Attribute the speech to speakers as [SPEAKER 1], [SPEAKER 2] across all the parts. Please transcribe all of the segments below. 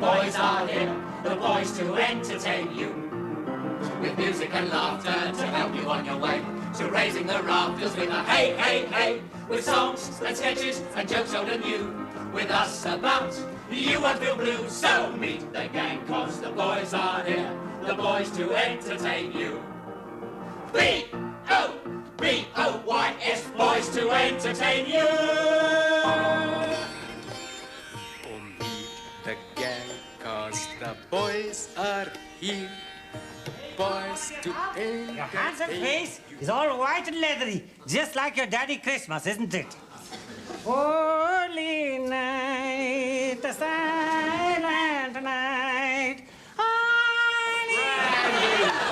[SPEAKER 1] boys are here, the boys to entertain you. With music and laughter to help you on your way. So raising the rafters with a hey, hey, hey. With songs and sketches and jokes old and new. With us about, you won't feel blue. So meet the gang, cause the boys are here, the boys to entertain you. B-O-B-O-Y-S, boys to entertain you.
[SPEAKER 2] Meet the gang, cause the boys are here. Boys to entertain.
[SPEAKER 3] Your handsome face is all white and leathery, just like your daddy Christmas, isn't it? Holy night, the silent night.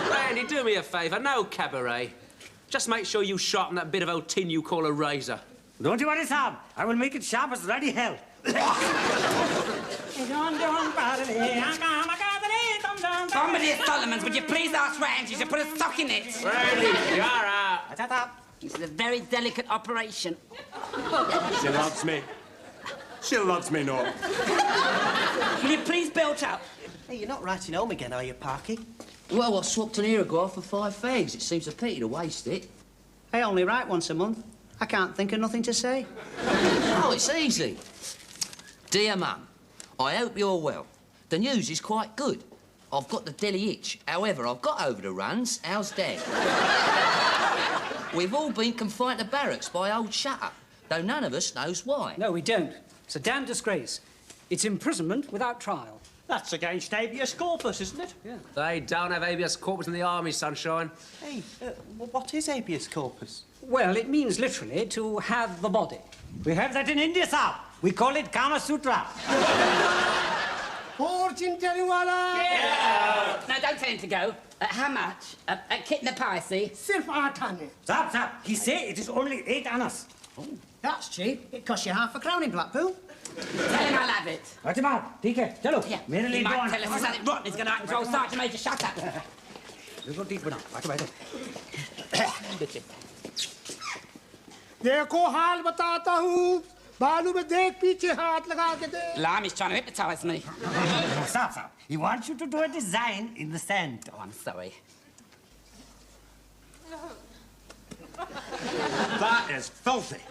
[SPEAKER 4] Randy, do me a favour, no cabaret. Just make sure you sharpen that bit of old tin you call a razor.
[SPEAKER 3] Don't you worry, Sam. I will make it sharp as bloody hell.
[SPEAKER 5] Somebody at Solomon's, would you please ask Randy to put a sock in it?
[SPEAKER 4] Randy, you're out.
[SPEAKER 5] This is a very delicate operation.
[SPEAKER 2] She loves me. She loves me, no.
[SPEAKER 5] Will you please belt up?
[SPEAKER 6] Hey, you're not writing home again, are you, Parky?
[SPEAKER 7] Well, I swapped an aerograph for 5 fags. It seems a pity to waste it.
[SPEAKER 6] I only write once a month. I can't think of nothing to say.
[SPEAKER 7] Oh, it's easy. Dear Mum, I hope you're well. The news is quite good. I've got the dilly itch. However, I've got over the runs. How's Dad? We've all been confined to barracks by old Shutter, though none of us knows why.
[SPEAKER 8] No, we don't. It's a damn disgrace. It's imprisonment without trial.
[SPEAKER 6] That's against habeas corpus, isn't it?
[SPEAKER 8] Yeah.
[SPEAKER 4] They don't have habeas corpus in the army, sunshine.
[SPEAKER 6] Hey, what is habeas corpus?
[SPEAKER 8] Well, it means literally to have the body.
[SPEAKER 3] We have that in India, sir. We call it Kama Sutra.
[SPEAKER 9] Fortune telling wala.
[SPEAKER 5] Yeah. No, don't tell him to go. How much? Kit in the pie, see?
[SPEAKER 9] Sirf 8 आने.
[SPEAKER 3] Sir, he say it is only 8 annas.
[SPEAKER 6] Oh, that's cheap. It costs you half a crown in Blackpool.
[SPEAKER 5] Tell him I'll have it.
[SPEAKER 3] What about? ठीक है, चलो.
[SPEAKER 5] Yeah.
[SPEAKER 3] मेरे
[SPEAKER 5] He
[SPEAKER 3] लिए
[SPEAKER 5] might
[SPEAKER 3] दो
[SPEAKER 5] tell us there's something rotten he's going to happen to old Sergeant Major. Shut up.
[SPEAKER 3] देखो ठीक बना. बैठो.
[SPEAKER 9] देखो हाल बताता हूँ. बालू में देख पीछे हाथ लगा के दे.
[SPEAKER 5] Lam is trying to hypnotise me.
[SPEAKER 3] Stop. He wants you to do a design in the sand.
[SPEAKER 5] Oh, I'm sorry.
[SPEAKER 2] That is filthy.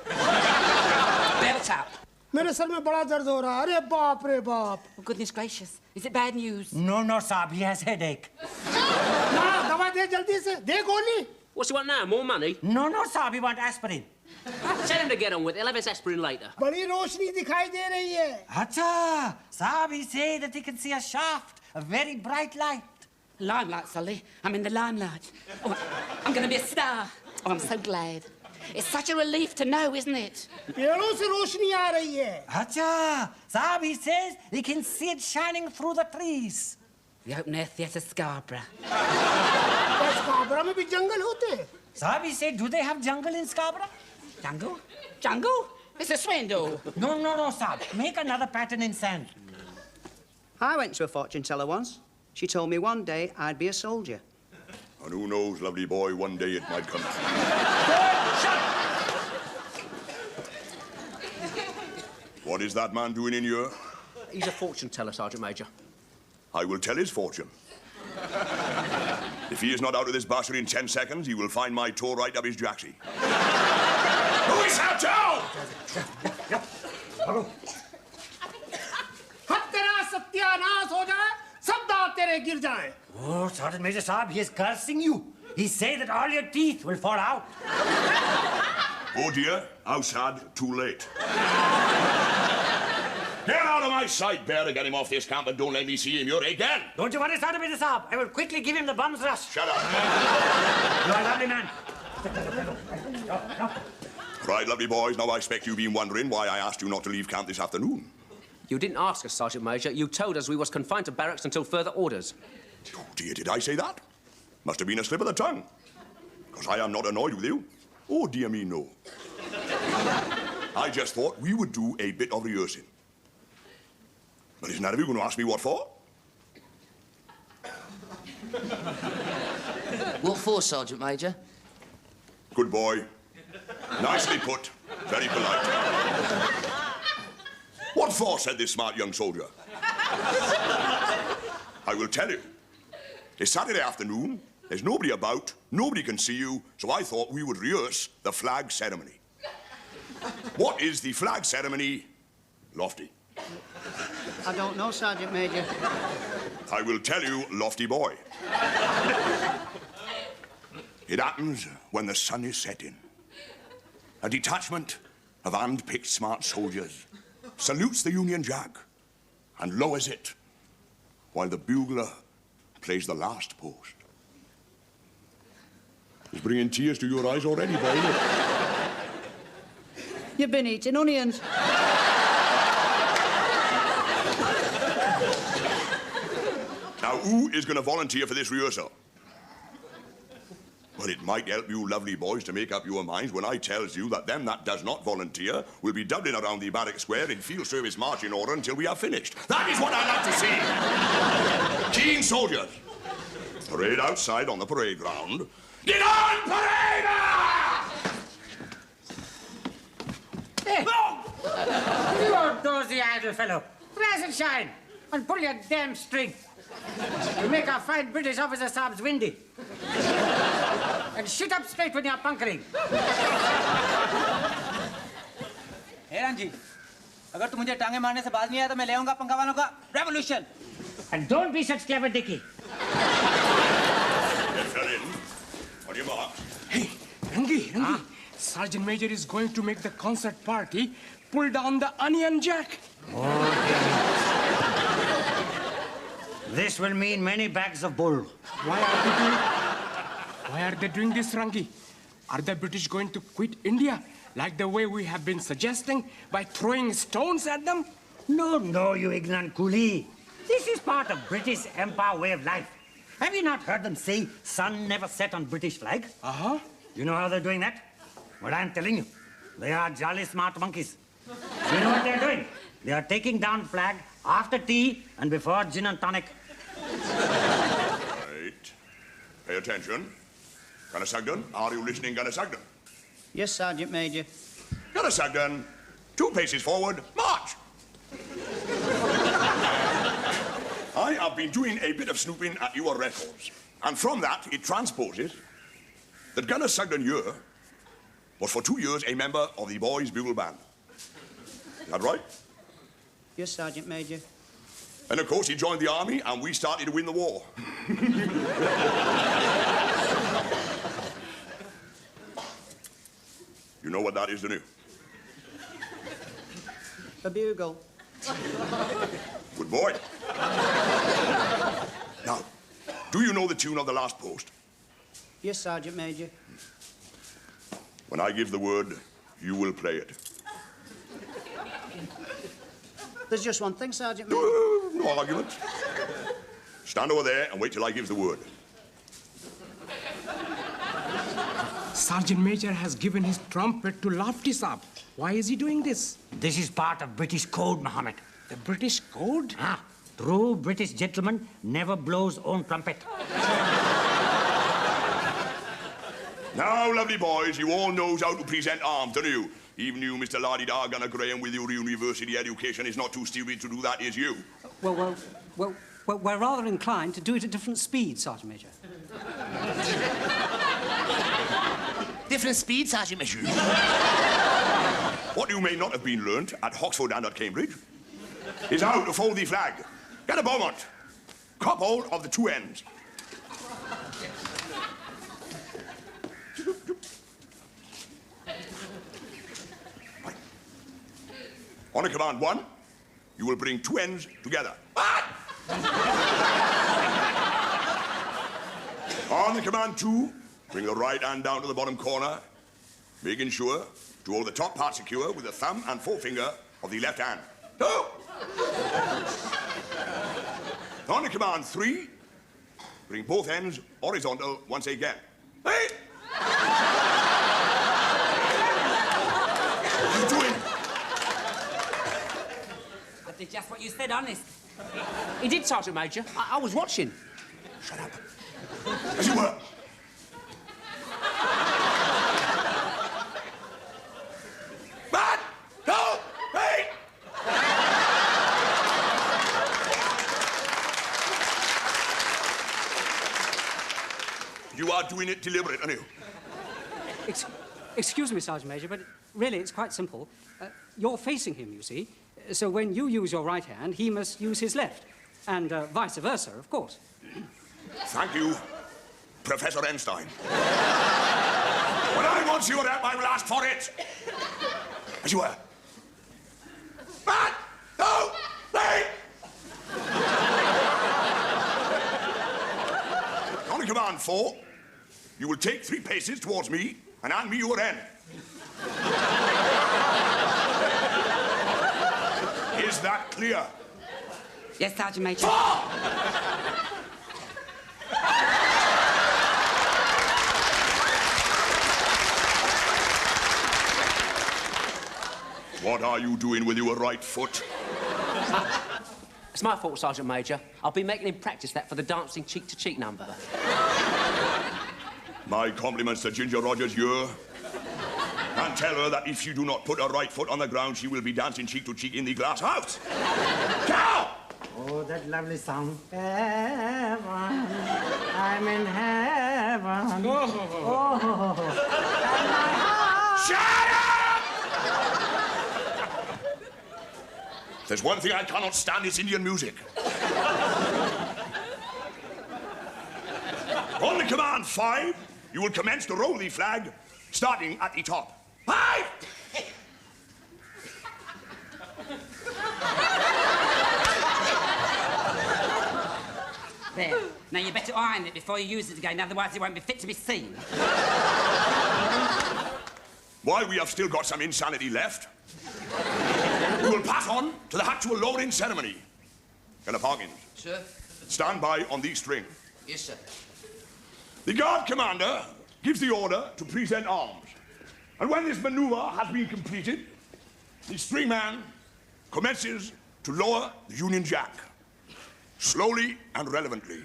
[SPEAKER 5] Belt up.
[SPEAKER 9] मेरे सर में बड़ा दर्द हो रहा है. अरे बाप रे बाप.
[SPEAKER 5] Oh, goodness gracious. Is it bad news?
[SPEAKER 3] No, sir. He has headache.
[SPEAKER 9] ना दवा दे जल्दी से. दे गोली.
[SPEAKER 4] What's he want now? More money?
[SPEAKER 3] No, sir. We want aspirin.
[SPEAKER 4] Tell him to get on with it. He'll have his aspirin later.
[SPEAKER 9] बड़ी रोशनी दिखाई दे रही है.
[SPEAKER 3] Acha, sir, he say that he can see a shaft, a very bright light.
[SPEAKER 5] Limelight, Sully. I'm in the limelight. Oh, I'm going to be a star. Oh, I'm so glad. It's such a relief to know, isn't it?
[SPEAKER 9] पेड़ों से रोशनी आ रही है.
[SPEAKER 3] Acha, sir, he says he can see it shining through the trees.
[SPEAKER 5] The open air theatre Scarborough.
[SPEAKER 9] स्काबरा में भी जंगल होते हैं.
[SPEAKER 3] Sir, he say, do they have jungle in Scarborough?
[SPEAKER 5] Jungle? Jungle? It's a swindle.
[SPEAKER 3] No, sir. Make another pattern in sand.
[SPEAKER 6] I went to a fortune teller once. She told me one day I'd be a soldier.
[SPEAKER 10] And who knows, lovely boy, one day it might come true. What is that man doing in here?
[SPEAKER 4] He's a fortune teller, Sergeant Major.
[SPEAKER 10] I will tell his fortune. If he is not out of this bastard in 10 seconds, he will find my toe right up his jacksie. Who is that, Joe?
[SPEAKER 9] तेरा सत्यानाश हो जाए. सब दांत तेरे गिर जाएं.
[SPEAKER 3] Oh, Sergeant Major Saab, he is cursing you. He say that all your teeth will fall out.
[SPEAKER 10] Oh dear, how sad, too late. Get out of my sight, Bear, to get him off this camp and don't let me see him here again.
[SPEAKER 3] Don't you worry, Sergeant Major Saab. I will quickly give him the bum's rush.
[SPEAKER 10] Shut up.
[SPEAKER 3] You are a lovely man.
[SPEAKER 10] Right, lovely boys, now I expect you've been wondering why I asked you not to leave camp this afternoon.
[SPEAKER 4] You didn't ask us, Sergeant Major. You told us we was confined to barracks until further orders.
[SPEAKER 10] Oh dear, did I say that? Must have been a slip of the tongue. Because I am not annoyed with you. Oh dear me, no. I just thought we would do a bit of rehearsing. But isn't that of you going to ask me what for?
[SPEAKER 7] What for, Sergeant Major?
[SPEAKER 10] Good boy. Nicely put. Very polite. What for, said this smart young soldier. I will tell you. It's Saturday afternoon. There's nobody about. Nobody can see you. So I thought we would rehearse the flag ceremony. What is the flag ceremony, Lofty?
[SPEAKER 6] I don't know, Sergeant Major.
[SPEAKER 10] I will tell you, Lofty boy. It happens when the sun is setting. A detachment of hand-picked smart soldiers salutes the Union Jack and lowers it while the bugler plays the last post. It's bringing tears to your eyes already, boy.
[SPEAKER 6] You've been eating onions.
[SPEAKER 10] Now, who is going to volunteer for this rehearsal? Well, it might help you lovely boys to make up your minds when I tells you that them that does not volunteer will be doubling around the barrack square in field service marching order until we are finished. That is what I like to see. Keen soldiers. Parade outside on the parade ground. Get on, parade!
[SPEAKER 3] Hey! You outdoorsy idle fellow. Rise and shine and pull your damn string. You make our fine British officer Saabs windy. And shoot up straight when you're bunkering.
[SPEAKER 11] Hey, Ranji, अगर तू मुझे टांगे मारने से बाज नहीं आया तो मैं ले आऊंगा पंखा वालों का revolution.
[SPEAKER 3] And don't be such clever dicky.
[SPEAKER 10] Get her in. On your mark.
[SPEAKER 2] Hey, Rangi. Sergeant Major is going to make the concert party pull down the onion jack.
[SPEAKER 3] This will mean many bags of bull.
[SPEAKER 2] Why are they doing this, Rangi? Are the British going to quit India like the way we have been suggesting by throwing stones at them?
[SPEAKER 3] No, you ignorant coolie. This is part of British Empire way of life. Have you not heard them say sun never set on British flag?
[SPEAKER 2] Uh-huh.
[SPEAKER 3] You know how they're doing that? Well, I'm telling you, they are jolly smart monkeys. You know what they're doing? They are taking down flag after tea and before gin and tonic.
[SPEAKER 10] Right. Pay attention. Gunner Sugden, are you listening, Gunner Sugden?
[SPEAKER 6] Yes, Sergeant Major.
[SPEAKER 10] Gunner Sugden, 2 paces forward, march! I have been doing a bit of snooping at your records, and from that it transposes that Gunner Sugden here was for 2 years a member of the Boys' Bugle Band. Is that right?
[SPEAKER 6] Yes, Sergeant Major.
[SPEAKER 10] And of course he joined the army and we started to win the war. You know what that is, don't you?
[SPEAKER 6] A bugle.
[SPEAKER 10] Good boy. Now, do you know the tune of the last post?
[SPEAKER 6] Yes, Sergeant Major.
[SPEAKER 10] When I give the word, you will play it.
[SPEAKER 6] There's just one thing, Sergeant Major.
[SPEAKER 10] No argument. Stand over there and wait till I give the word.
[SPEAKER 2] Sergeant Major has given his trumpet to Lofty Saab. Why is he doing this?
[SPEAKER 3] This is part of British code, Mohammed.
[SPEAKER 2] The British code?
[SPEAKER 3] True British gentleman never blows own trumpet.
[SPEAKER 10] Now, lovely boys, you all knows how to present arms, don't you? Even you, Mr. Lardy-Dar Gunner Graham, with your university education, is not too stupid to do that, is you?
[SPEAKER 8] Well, we're rather inclined to do it at different speeds, Sergeant Major.
[SPEAKER 7] Different speed, Sergeant Major.
[SPEAKER 10] What you may not have been learnt at Oxford and at Cambridge is how to fold the flag. Get a Beaumont. Cop hold of the 2 ends. Right. On a command 1, you will bring 2 ends together. On the command 2, bring the right hand down to the bottom corner, making sure to hold the top part secure with the thumb and forefinger of the left hand. 2. On the command 3, bring both ends horizontal once again. 8. What are you doing?
[SPEAKER 5] I did just what you said, honest.
[SPEAKER 4] He did, Sergeant Major. I was watching.
[SPEAKER 10] Shut up. As you were. are doing it deliberate, aren't you?
[SPEAKER 8] Excuse me, Sergeant Major, but really it's quite simple. You're facing him, you see. So when you use your right hand, he must use his left. And vice versa, of course.
[SPEAKER 10] Thank you, Professor Einstein. When I want your help, I will ask for it. As you were. 1, 2, 3! On command 4, you will take 3 paces towards me and hand me your end. Is that clear?
[SPEAKER 5] Yes, Sergeant Major.
[SPEAKER 10] 4! What are you doing with your right foot?
[SPEAKER 4] It's my fault, Sergeant Major. I'll be making him practice that for the dancing cheek-to-cheek number.
[SPEAKER 10] My compliments to Ginger Rogers here. And tell her that if she do not put her right foot on the ground, she will be dancing cheek-to-cheek in the glass house. Go!
[SPEAKER 3] Oh, that lovely song. Heaven, I'm in heaven. Oh, and my heart.
[SPEAKER 10] Shut up! There's one thing I cannot stand, it's Indian music. On the command 5, you will commence to roll the flag, starting at the top. 5!
[SPEAKER 5] There. Now you better iron it before you use it again, otherwise it won't be fit to be seen.
[SPEAKER 10] While we have still got some insanity left, we will pass on to the actual lowering ceremony. Colonel Parkins.
[SPEAKER 7] Sir?
[SPEAKER 10] Stand by on the string.
[SPEAKER 7] Yes, sir.
[SPEAKER 10] The guard commander gives the order to present arms. And when this maneuver has been completed, the string man commences to lower the Union Jack, slowly and relevantly,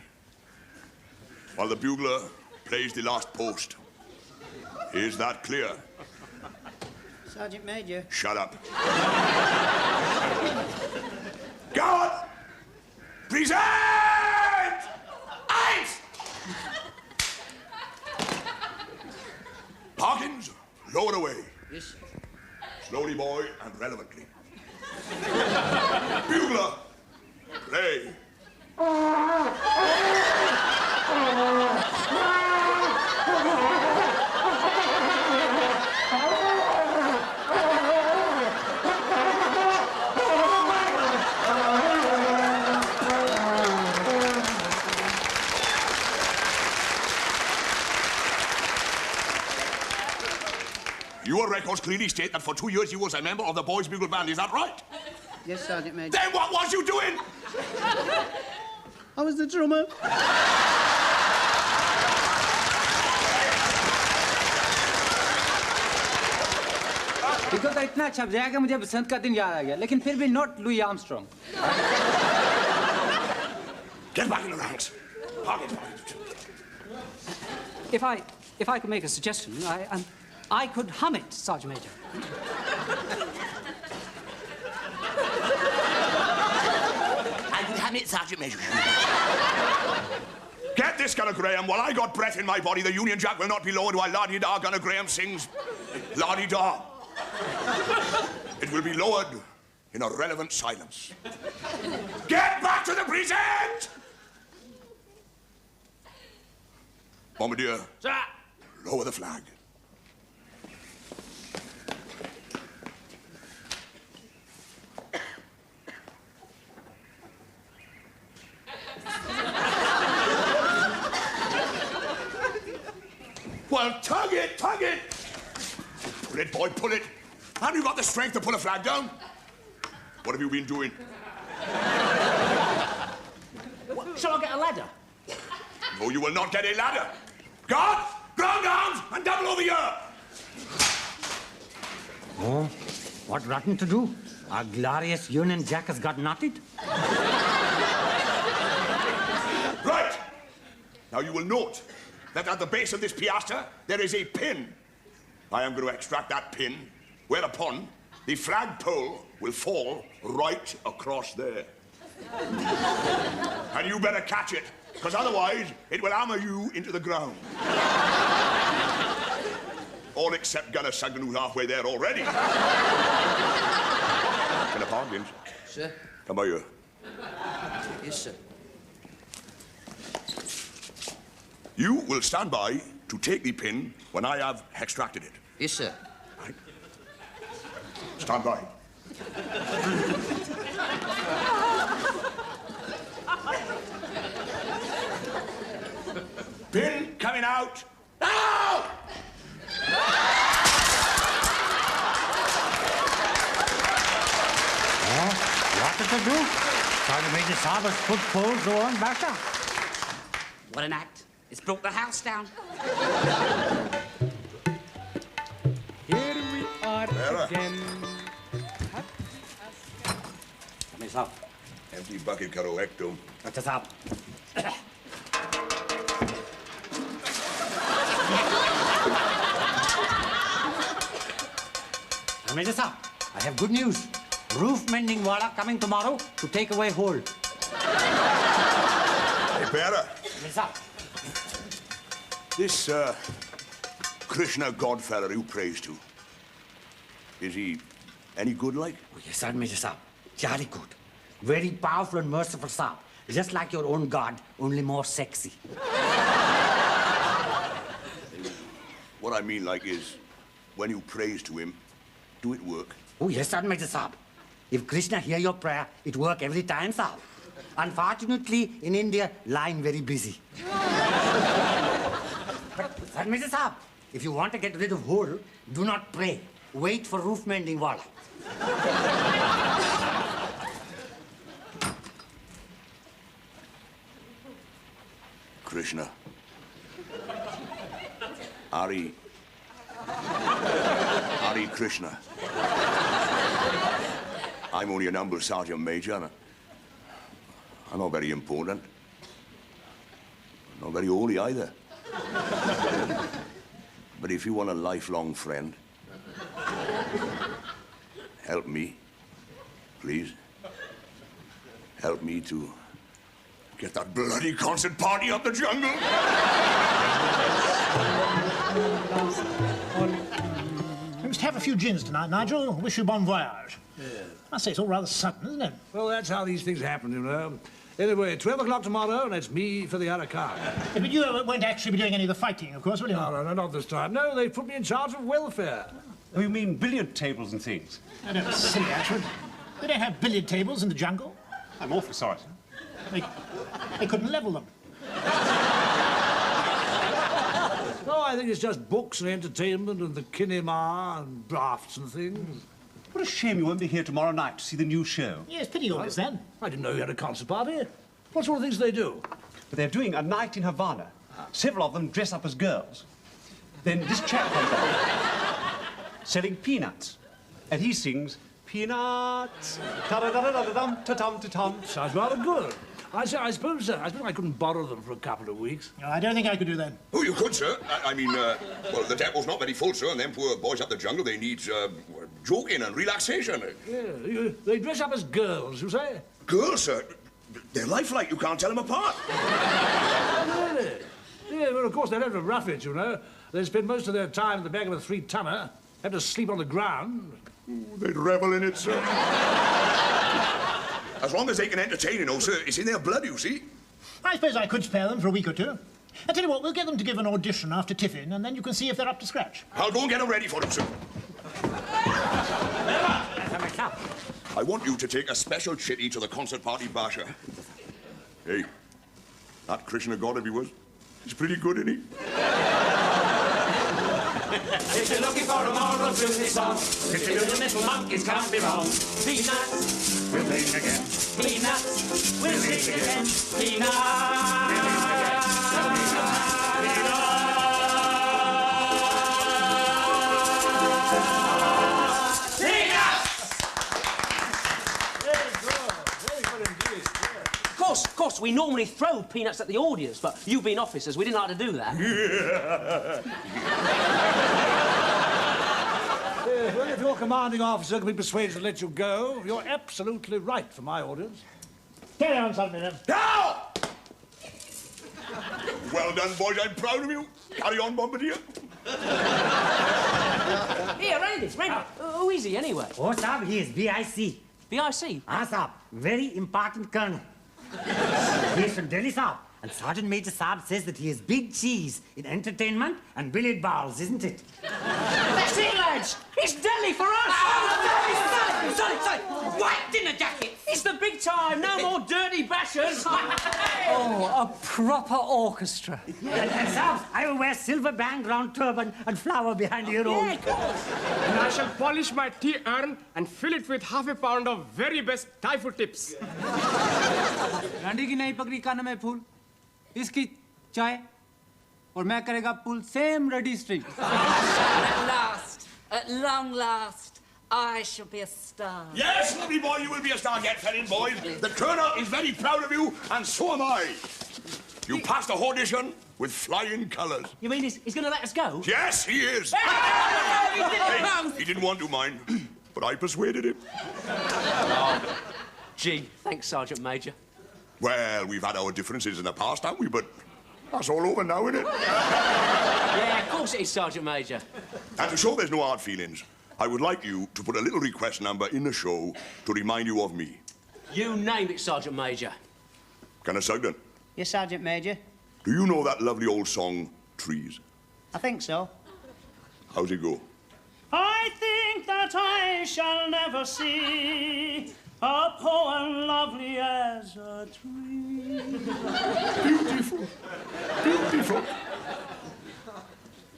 [SPEAKER 10] while the bugler plays the last post. Is that clear?
[SPEAKER 6] Sergeant Major.
[SPEAKER 10] Shut up. Guard! Present! Eins! Parkins, lower away.
[SPEAKER 7] Yes, sir.
[SPEAKER 10] Slowly, boy, and relevantly. Bugler, play. Your records clearly state that for 2 years you was a member of the Boys' Bugle Band. Is that right?
[SPEAKER 6] Yes, Sergeant Major.
[SPEAKER 10] Then what was you doing?
[SPEAKER 6] I was the drummer.
[SPEAKER 11] देखो तो इतना छप जाएगा मुझे बसंत का दिन याद आ गया लेकिन फिर भी not Louis Armstrong
[SPEAKER 10] Get back in the ranks. Parkins.
[SPEAKER 8] If I could make a suggestion, I could hum it, Sergeant Major.
[SPEAKER 10] I could have it, Sergeant Major. Get this, Gunner Graham. While I got breath in my body, the Union Jack will not be lowered while La-Di-Da Gunner Graham sings La-Di-Da. It will be lowered in a relevant silence. Get back to the present! Bombardier,
[SPEAKER 4] Sir!
[SPEAKER 10] lower the flag. Well, tug it, tug it! Pull it, boy, pull it. Have you got the strength to pull a flag down? What have you been doing?
[SPEAKER 4] Shall I get a ladder?
[SPEAKER 10] No, you will not get a ladder. Guard, ground arms, and double over here.
[SPEAKER 3] Oh, what rotten to do? Our glorious Union Jack has got knotted.
[SPEAKER 10] Right. Now you will note that at the base of this piastre, there is a pin. I am going to extract that pin, whereupon the flagpole will fall right across there. And you better catch it, because otherwise it will hammer you into the ground. All except Gunner Sugden, who's halfway there already. Can I pardon, James?
[SPEAKER 7] Sir?
[SPEAKER 10] Come by here.
[SPEAKER 7] Yes, sir.
[SPEAKER 10] You will stand by to take the pin when I have extracted it.
[SPEAKER 7] Yes, sir.
[SPEAKER 10] Right. Stand by. Pin coming out. Now!
[SPEAKER 3] What did they do? Trying to make the Sabbath put poles on Basha.
[SPEAKER 5] What an act. It's brought the house down.
[SPEAKER 2] Here we are again.
[SPEAKER 3] Miss up.
[SPEAKER 10] Empty bucket correcto.
[SPEAKER 3] What's this up? Mrs. Up, I have good news. Roof mending wala coming tomorrow to take away hole.
[SPEAKER 10] Hey, Pera.
[SPEAKER 3] Mrs. Up.
[SPEAKER 10] This, Krishna Godfellow you prays to, is he any good like?
[SPEAKER 3] Oh, yes, sir, Mrs. Up. Jolly good. Very powerful and merciful, sir. Just like your own God, only more sexy.
[SPEAKER 10] What I mean, like, is when you praise to him, do it work?
[SPEAKER 3] Oh, yes, sir, Mr. Saab. If Krishna hear your prayer, it work every time, sir. Unfortunately, in India, line very busy. But, sir, Mr. Saab, if you want to get rid of hole, do not pray. Wait for roof mending wala.
[SPEAKER 10] Krishna. Hari Krishna. I'm only an humble sergeant major. And I'm not very important. Not very holy either. But if you want a lifelong friend, help me, please. Help me to get that bloody concert party up the jungle.
[SPEAKER 9] We must have a few gins tonight, Nigel. Wish you bon voyage.
[SPEAKER 12] Yeah.
[SPEAKER 9] I say it's all rather sudden, isn't it?
[SPEAKER 12] Well, that's how these things happen, you know. Anyway, 12 o'clock tomorrow, and it's me for the Arakan.
[SPEAKER 9] Yeah, but you won't actually be doing any of the fighting, of course, will you?
[SPEAKER 12] No, not this time. No, they put me in charge of welfare.
[SPEAKER 13] Oh, you mean billiard tables and things?
[SPEAKER 9] I don't know, silly, Ashford. They don't have billiard tables in the jungle.
[SPEAKER 13] I'm awfully sorry, sir.
[SPEAKER 9] They couldn't level them.
[SPEAKER 12] No, I think it's just books and entertainment and the kinema and drafts and things.
[SPEAKER 13] What a shame you won't be here tomorrow night to see the new show.
[SPEAKER 9] Yes, pity all this, then.
[SPEAKER 12] I didn't know you had a concert party. What sort of things do they do?
[SPEAKER 13] But they're doing a night in Havana. Several of them dress up as girls. Then this chap comes on, selling peanuts. And he sings, peanuts, ta-da-da-da-da-dum, ta-tum-ta-tum.
[SPEAKER 12] Sounds rather good. I suppose I couldn't borrow them for a couple of weeks.
[SPEAKER 9] No, I don't think I could do that.
[SPEAKER 10] Oh, you could, sir. I mean, well, the depot's not very full, sir, and them poor boys up the jungle, they need joking and relaxation.
[SPEAKER 12] Yeah, they dress up as girls, you say?
[SPEAKER 10] Girls, sir? They're lifelike. You can't tell them apart.
[SPEAKER 12] Really? Yeah, well, of course, they don't have to rough it, you know. They spend most of their time in the back of a 3-tonner, have to sleep on the ground.
[SPEAKER 10] Ooh, they'd revel in it, sir. As long as they can entertain, you know, sir, it's in their blood, you see.
[SPEAKER 9] I suppose I could spare them for a week or two. I tell you what, we'll get them to give an audition after tiffin, and then you can see if they're up to scratch.
[SPEAKER 10] I'll go and get them ready for them, sir. I want you to take a special chitty to the concert party basher. Hey, that Krishna God of yours, he's pretty good, isn't he?
[SPEAKER 1] If you're looking for a moral to this song, if you the little monkeys can't be wrong. Peanuts, we'll sing again. Peanuts, we'll sing again.
[SPEAKER 4] Of course, we normally throw peanuts at the audience, but you being officers, we didn't like to do that.
[SPEAKER 12] Well, if your commanding officer can be persuaded to let you go, you're absolutely right for my orders.
[SPEAKER 9] Carry on, Sullivan.
[SPEAKER 10] Now! Well done, boys. I'm proud of you. Carry on, Bombardier.
[SPEAKER 4] Here, read this. Who is he, anyway?
[SPEAKER 3] Oh, Sab, he is BIC.
[SPEAKER 4] BIC?
[SPEAKER 3] Ah, Sab. Very important colonel. He is from Delhi, Sab. And Sergeant Major Saab says that he is big cheese in entertainment and billiard balls, isn't it?
[SPEAKER 4] That's it, lads! It's Delhi for us!
[SPEAKER 5] Oh, sorry! White dinner jacket!
[SPEAKER 4] It's the big time! No more dirty bashers!
[SPEAKER 8] Oh, a proper orchestra.
[SPEAKER 3] And Saab, I will wear silver band round turban and flower behind your own.
[SPEAKER 2] Yeah, of course. And I shall polish my tea urn and fill it with half a pound of very best Thai food tips.
[SPEAKER 11] रंडी की नई पगड़ी कान में फूल इसकी चाय और मैं करेगा पुल सेम ready street
[SPEAKER 5] At long last, I shall be a star.
[SPEAKER 10] Yes, lovely boy, you will be a star yet, felling boys. The Colonel is very proud of you, and so am I. You passed the audition with flying colours.
[SPEAKER 4] You mean he's going to let us go?
[SPEAKER 10] Yes, he is.
[SPEAKER 4] Hey,
[SPEAKER 10] he didn't want to mind, but I persuaded him.
[SPEAKER 4] Oh, gee, thanks, Sergeant Major.
[SPEAKER 10] Well, we've had our differences in the past, haven't we? But that's all over now, isn't it?
[SPEAKER 4] Yeah, of course it is, Sergeant Major.
[SPEAKER 10] And to show there's no hard feelings, I would like you to put a little request number in the show to remind you of me.
[SPEAKER 4] You name it, Sergeant Major.
[SPEAKER 10] Can I say then?
[SPEAKER 6] Yes, Sergeant Major.
[SPEAKER 10] Do you know that lovely old song, Trees?
[SPEAKER 6] I think so.
[SPEAKER 10] How's it go?
[SPEAKER 14] I think that I shall never see a poem lovely as a tree.
[SPEAKER 10] Beautiful. Beautiful.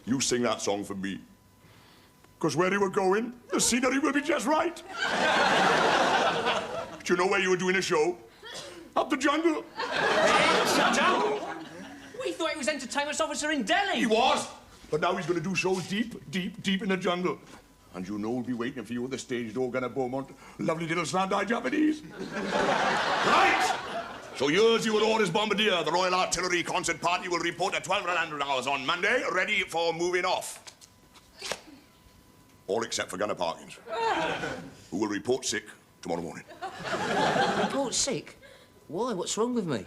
[SPEAKER 10] You sing that song for me. Because where you were going, the scenery will be just right. Do you know where you were doing a show? Up the jungle.
[SPEAKER 4] Shut up! We thought he was entertainment officer in Delhi.
[SPEAKER 10] He was. But now he's going to do shows deep, deep, deep in the jungle. And you know we'll be waiting for you at the stage door, Gunner Beaumont. Lovely little slant-eyed Japanese. Right! So yours, your orders, Bombardier. The Royal Artillery Concert Party will report at 1200 hours on Monday, ready for moving off. All except for Gunner Parkins, who will report sick tomorrow morning.
[SPEAKER 7] Report sick? Why? What's wrong with me?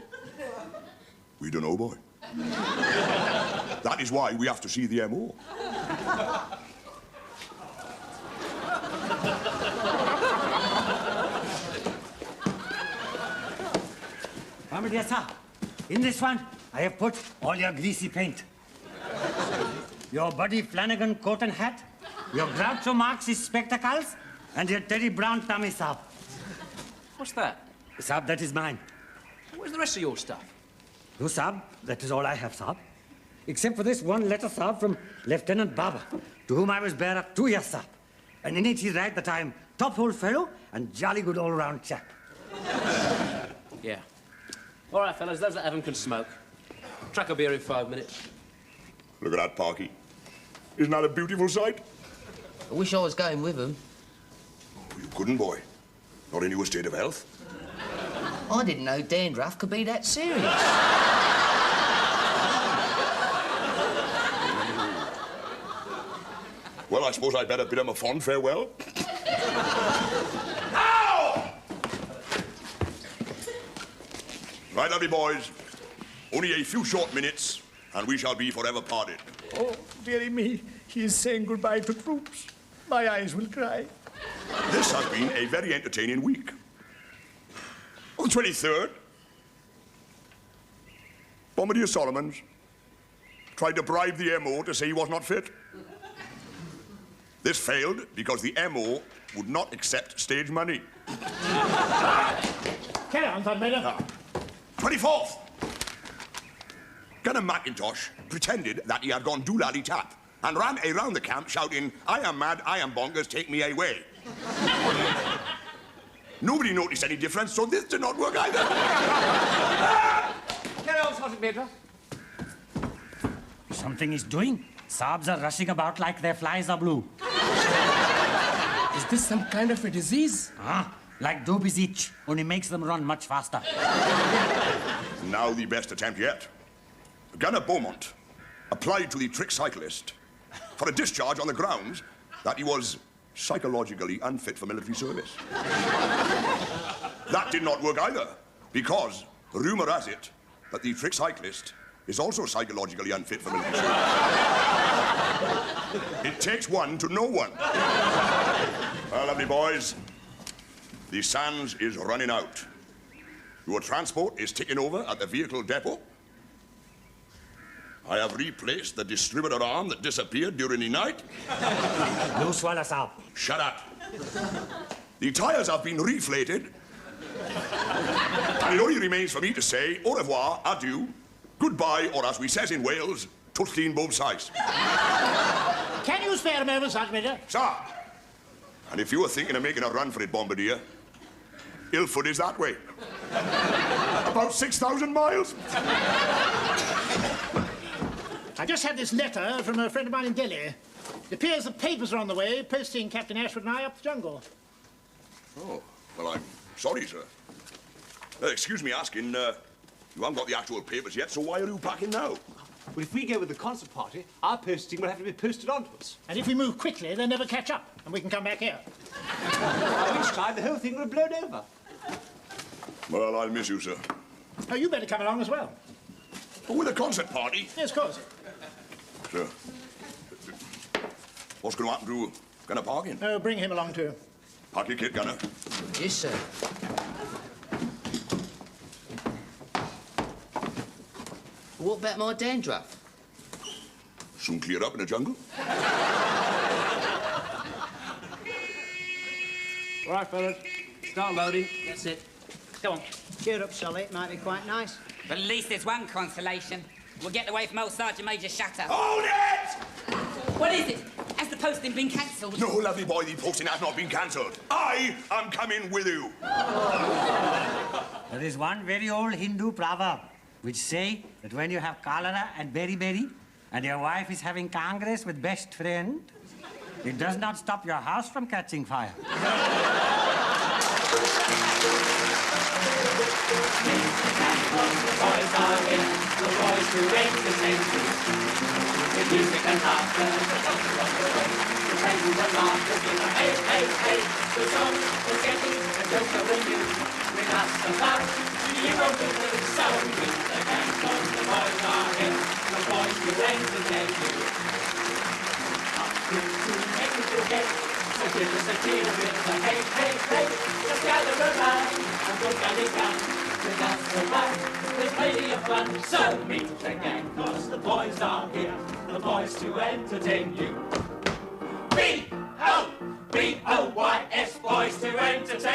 [SPEAKER 10] We don't know, boy. That is why we have to see the MO.
[SPEAKER 3] Bombardier, sir, in this one, I have put all your greasy paint. Your Buddy Flanagan coat and hat, your Groucho Marx's spectacles, and your Teddy Brown tummy, sir.
[SPEAKER 4] What's that?
[SPEAKER 3] Sir, that is mine.
[SPEAKER 4] Where's the rest of your stuff?
[SPEAKER 3] No, sir, that is all I have, sir. Except for this one letter, sir, from Lieutenant Barber, to whom I was bearer 2 years, sir. And in it he writes that I am top-hole fellow and jolly good all-round chap.
[SPEAKER 4] Yeah. All right, fellas, those that have 'em can smoke. Track will be here in 5 minutes.
[SPEAKER 10] Look at that, Parky. Isn't that a beautiful sight?
[SPEAKER 7] I wish I was going with them.
[SPEAKER 10] Oh, you couldn't, boy. Not in your state of health.
[SPEAKER 7] I didn't know dandruff could be that serious.
[SPEAKER 10] Well, I suppose I'd better bid him a fond farewell. Ow! Right, lovely boys. Only a few short minutes, and we shall be forever parted.
[SPEAKER 9] Oh, dearie me, he is saying goodbye to troops. My eyes will cry.
[SPEAKER 10] This has been a very entertaining week. On the 23rd, Bombardier Solomons tried to bribe the MO to say he was not fit. This failed because the MO would not accept stage money.
[SPEAKER 9] Carry on, Third Major.
[SPEAKER 10] 24th, Gunner McIntosh pretended that he had gone doolally tap and ran around the camp shouting, "I am mad, I am bonkers, take me away." Nobody noticed any difference, so this did not work either.
[SPEAKER 4] Get on, Sergeant Major.
[SPEAKER 3] Something is doing. Saabs are rushing about like their flies are blue.
[SPEAKER 2] Is this some kind of a disease?
[SPEAKER 3] Like Dobie's itch, only makes them run much faster.
[SPEAKER 10] Now the best attempt yet. Gunner Beaumont applied to the trick cyclist for a discharge on the grounds that he was psychologically unfit for military service. That did not work either, because rumour has it that the trick cyclist is also psychologically unfit for military. It takes one to know one. Well, lovely boys, the sands is running out. Your transport is taking over at the vehicle depot. I have replaced the distributor arm that disappeared during the night.
[SPEAKER 3] No swallows up.
[SPEAKER 10] Shut up. The tyres have been reflated. And it only remains for me to say au revoir, adieu, goodbye, or as we says in Wales, tuttlin both sides.
[SPEAKER 9] Can you spare a moment, Sergeant Major?
[SPEAKER 10] Sir. And if you were thinking of making a run for it, Bombardier, Ilford is that way. About 6,000 miles.
[SPEAKER 9] I just had this letter from a friend of mine in Delhi. It appears the papers are on the way, posting Captain Ashford and I up the jungle.
[SPEAKER 10] Oh, well, I'm sorry, sir. Excuse me asking, you haven't got the actual papers yet, so why are you packing now?
[SPEAKER 13] Well, if we go with the concert party, our posting will have to be posted onto us.
[SPEAKER 9] And if we move quickly, they'll never catch up, and we can come back here.
[SPEAKER 13] By which time the whole thing will have blown over.
[SPEAKER 10] Well, I'll miss you, sir.
[SPEAKER 9] Oh, you better come along as well.
[SPEAKER 10] Oh, with a concert party?
[SPEAKER 9] Yes, of course.
[SPEAKER 10] Sir. What's going to happen to Gunner Parkin?
[SPEAKER 9] Oh, bring him along too.
[SPEAKER 10] Pack your kit, Gunner.
[SPEAKER 7] Yes, sir. What about my dandruff?
[SPEAKER 10] Soon clear up in the jungle.
[SPEAKER 4] All right, fellas. Start loading. That's it. Go on.
[SPEAKER 6] Cheer up, Sully. It might be quite nice.
[SPEAKER 5] But at least there's one consolation. We'll get away from old Sergeant Major Shutter.
[SPEAKER 10] Hold it!
[SPEAKER 5] What is it? Has the posting been cancelled?
[SPEAKER 10] No, lovely boy, the posting has not been cancelled. I am coming with you.
[SPEAKER 3] There is one very old Hindu proverb which say that when you have cholera and beriberi and your wife is having congress with best friend, it does not stop your house from catching fire.
[SPEAKER 1] The boys are in, the boys who entertain you. With music and laughter, the doctor on the way. The tables and laughter, with a hey, hey, hey. The song is getting a joke over you. With us about, you won't do this. So meet the gang, cause the boys are in, the boys who entertain you. Up to make it together, so give us a cheer with a hey, hey, hey. Just gather around and look at it down. With us about, there's plenty of fun. So meet the gang, cause the boys are here, the boys to entertain you. B-O-B-O-Y-S, boys to entertain